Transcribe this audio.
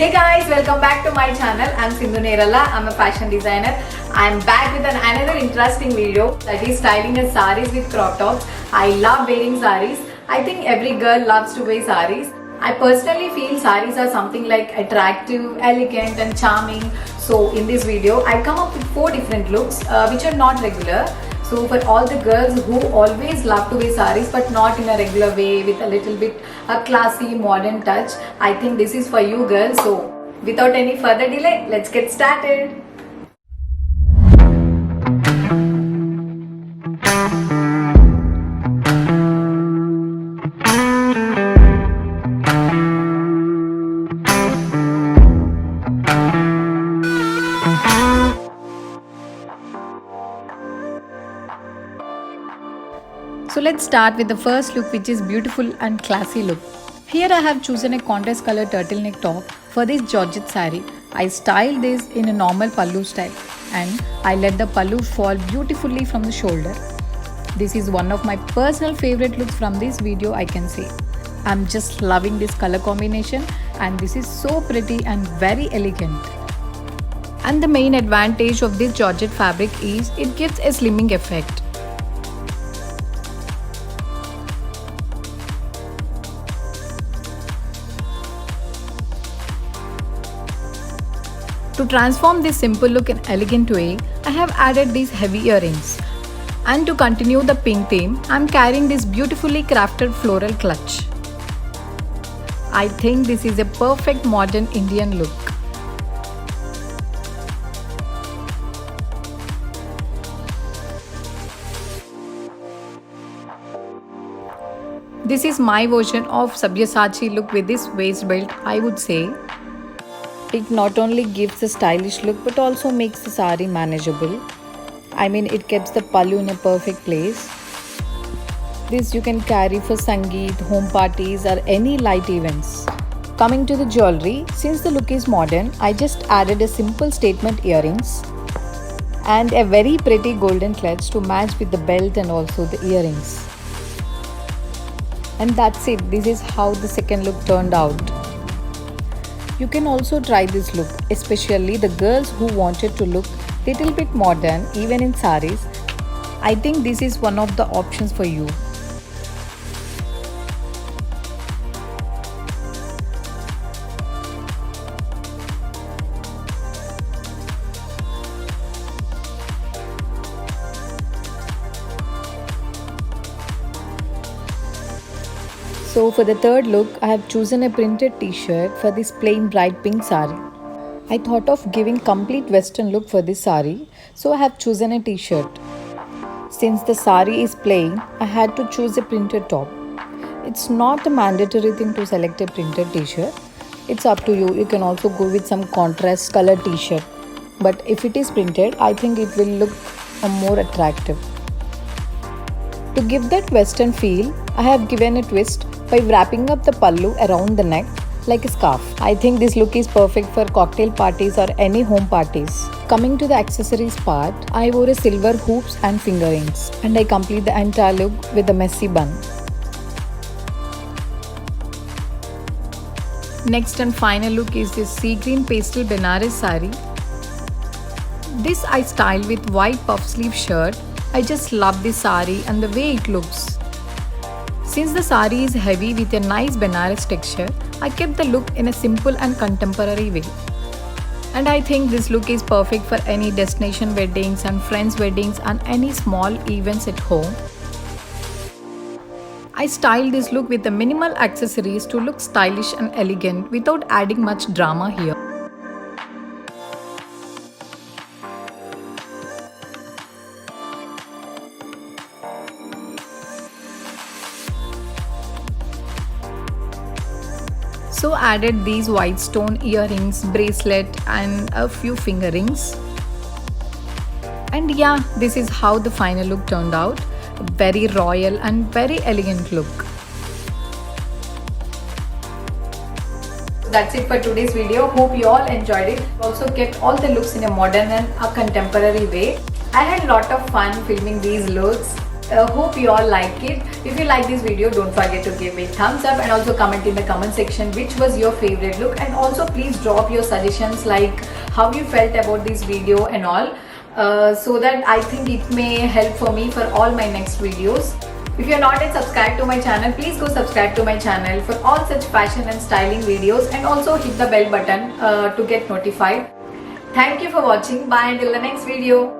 Hey guys, welcome back to my channel. I'm Sindhu Nerala. I'm a fashion designer. I'm back with another interesting video, that is styling as sarees with crop tops. I love wearing sarees. I think every girl loves to wear sarees. I personally feel sarees are something like attractive, elegant and charming. So in this video, I come up with 4 different looks which are not regular. So for all the girls who always love to wear sarees but not in a regular way, with a little bit a classy modern touch, I think this is for you girls. So without any further delay, let's get started. So let's start with the first look, which is beautiful and classy look. Here I have chosen a contrast color turtleneck top for this Georgette saree. I styled this in a normal pallu style and I let the pallu fall beautifully from the shoulder. This is one of my personal favorite looks from this video, I can say. I'm just loving this color combination and this is so pretty and very elegant. And the main advantage of this Georgette fabric is it gives a slimming effect. To transform this simple look in elegant way, I have added these heavy earrings. And to continue the pink theme, I am carrying this beautifully crafted floral clutch. I think this is a perfect modern Indian look. This is my version of Sabyasachi look with this waist belt, I would say. It not only gives a stylish look but also makes the saree manageable. I mean, it keeps the pallu in a perfect place. This you can carry for sangeet, home parties or any light events. Coming to the jewelry, since the look is modern, I just added a simple statement earrings and a very pretty golden clutch to match with the belt and also the earrings. And that's it. This is how the second look turned out. You can also try this look, especially the girls who wanted to look little bit modern even in sarees. I think this is one of the options for you. So for the third look, I have chosen a printed t-shirt for this plain bright pink saree. I thought of giving complete western look for this saree, so I have chosen a t-shirt. Since the saree is plain, I had to choose a printed top. It's not a mandatory thing to select a printed t-shirt. It's up to you. You can also go with some contrast color t-shirt. But if it is printed, I think it will look more attractive. To give that western feel, I have given a twist by wrapping up the pallu around the neck like a scarf. I think this look is perfect for cocktail parties or any home parties. Coming to the accessories part, I wore a silver hoops and finger rings and I complete the entire look with a messy bun. Next and final look is this sea green pastel Benares saree. This I styled with white puff sleeve shirt. I just love this saree and the way it looks. Since the saree is heavy with a nice Benares texture, I kept the look in a simple and contemporary way. And I think this look is perfect for any destination weddings and friends weddings and any small events at home. I styled this look with the minimal accessories to look stylish and elegant without adding much drama here. So added these white stone earrings, bracelet and a few finger rings. And yeah, this is how the final look turned out. A very royal and very elegant look. That's it for today's video. Hope you all enjoyed it. Also kept all the looks in a modern and a contemporary way. I had a lot of fun filming these looks. Hope you all like it. If you like this video, don't forget to give me thumbs up and also comment in the comment section which was your favorite look, and also please drop your suggestions like how you felt about this video and all, so that I think it may help for me for all my next videos. If you are not yet subscribed to my channel, please go subscribe to my channel for all such fashion and styling videos, and also hit the bell button to get notified. Thank you for watching. Bye until the next video.